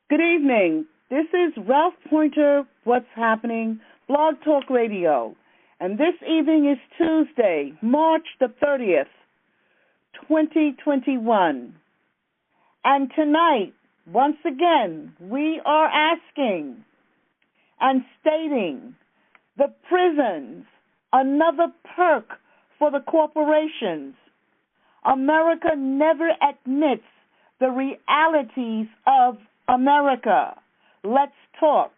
Good evening. This is Ralph Poynter, What's Happening, Blog Talk Radio. And this evening is Tuesday, March the 30th, 2021. And tonight, once again, we are asking and stating the prisons, another perk for the corporations. America never admits the realities of America. Let's talk.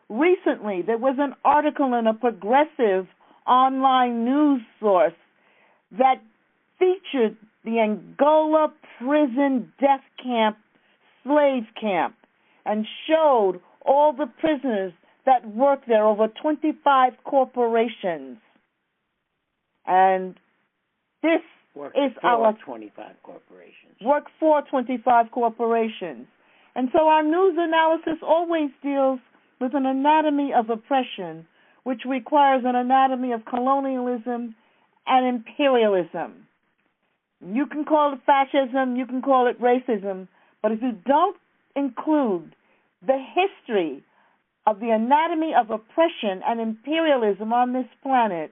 Recently, there was an article in a progressive online news source that featured the Angola prison death camp, slave camp, and showed all the prisoners that work there, over 25 corporations. And this is our 25 corporations. Work for 25 corporations. And so our news analysis always deals with an anatomy of oppression, which requires an anatomy of colonialism and imperialism. You can call it fascism, you can call it racism, but if you don't include the history of the anatomy of oppression and imperialism on this planet,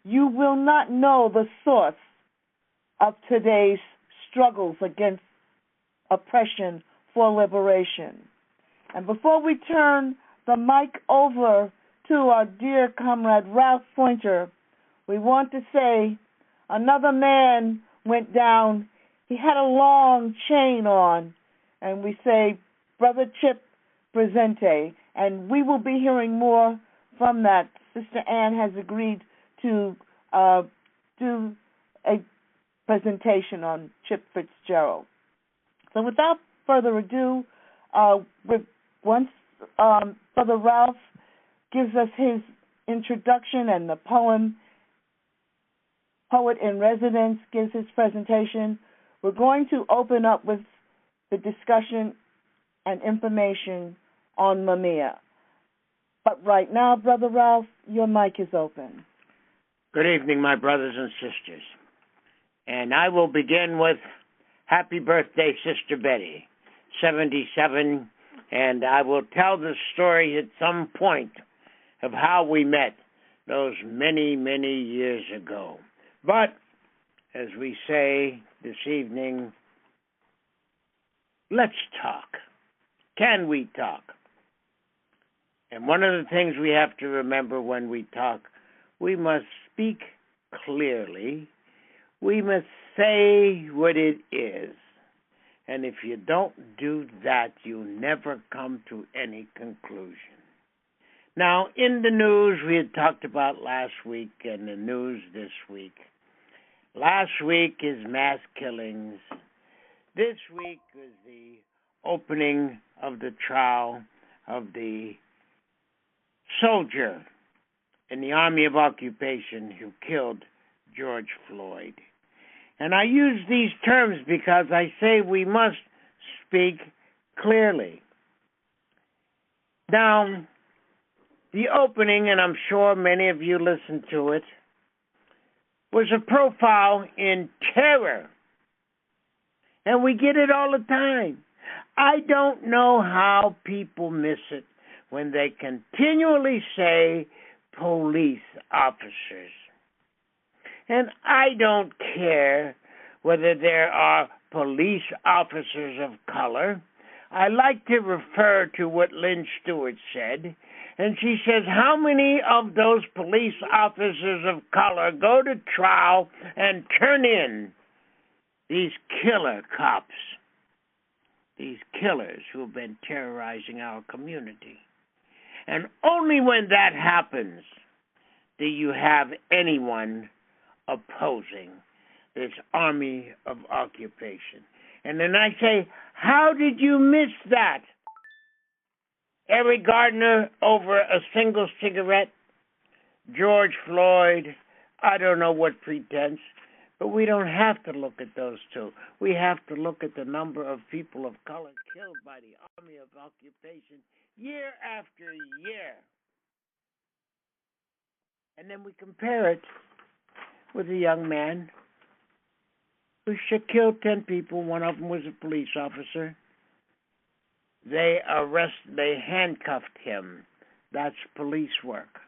you will not know the source of today's struggles against oppression for liberation. And before we turn the mic over to our dear comrade Ralph Poynter, we want to say another man went down. He had a long chain on, and we say, Brother Chip Presente, and we will be hearing more from that. Sister Ann has agreed to do a presentation on Chip Fitzgerald. So without further ado, once Brother Ralph gives us his introduction and the poet in residence gives his presentation, we're going to open up with the discussion and information on Mamiya. But right now, Brother Ralph, your mic is open. Good evening, my brothers and sisters. And I will begin with happy birthday, Sister Betty, 77, and I will tell the story at some point of how we met those many, many years ago. But, as we say this evening, let's talk. Can we talk? And one of the things we have to remember when we talk, we must speak clearly. We must say what it is. And if you don't do that, you never come to any conclusion. Now, in the news we had talked about last week and the news this week. Last week is mass killings. This week is the opening of the trial of the soldier in the Army of Occupation who killed George Floyd. And I use these terms because I say we must speak clearly. Now, the opening, and I'm sure many of you listened to it, was a profile in terror. And we get it all the time. I don't know how people miss it when they continually say police officers. And I don't care whether there are police officers of color. I like to refer to what Lynn Stewart said. And she says, how many of those police officers of color go to trial and turn in these killer cops, these killers who have been terrorizing our community? And only when that happens do you have anyone opposing this Army of Occupation. And then I say, how did you miss that? Eric Gardner over a single cigarette, George Floyd, I don't know what pretense, but we don't have to look at those two. We have to look at the number of people of color killed by the Army of Occupation year after year. And then we compare it with a young man who killed 10 people. One of them was a police officer. They handcuffed him. That's police work.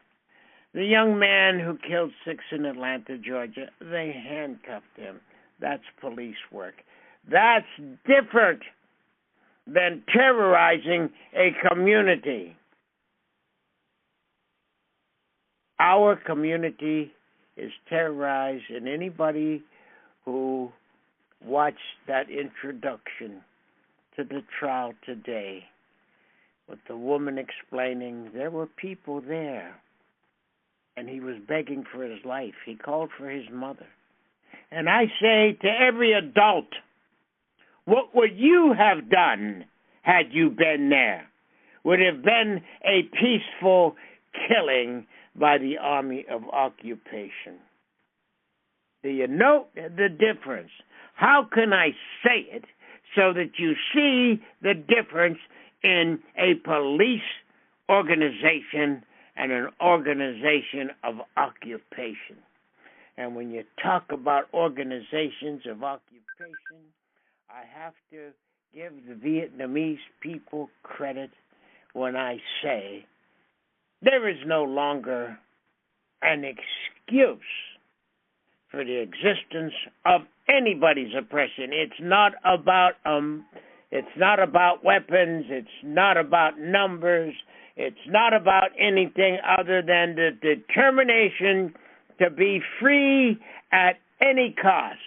The young man who killed 6 in Atlanta, Georgia, they handcuffed him. That's police work. That's different than terrorizing a community. Our community is terrorized, and anybody who watched that introduction to the trial today, with the woman explaining there were people there, and he was begging for his life. He called for his mother. And I say to every adult, what would you have done had you been there? Would have been a peaceful killing by the Army of Occupation. Do you note the difference? How can I say it so that you see the difference in a police organization and an organization of occupation? And when you talk about organizations of occupation, I have to give the Vietnamese people credit when I say there is no longer an excuse for the existence of anybody's oppression. It's not about weapons, it's not about numbers, it's not about anything other than the determination to be free at any cost.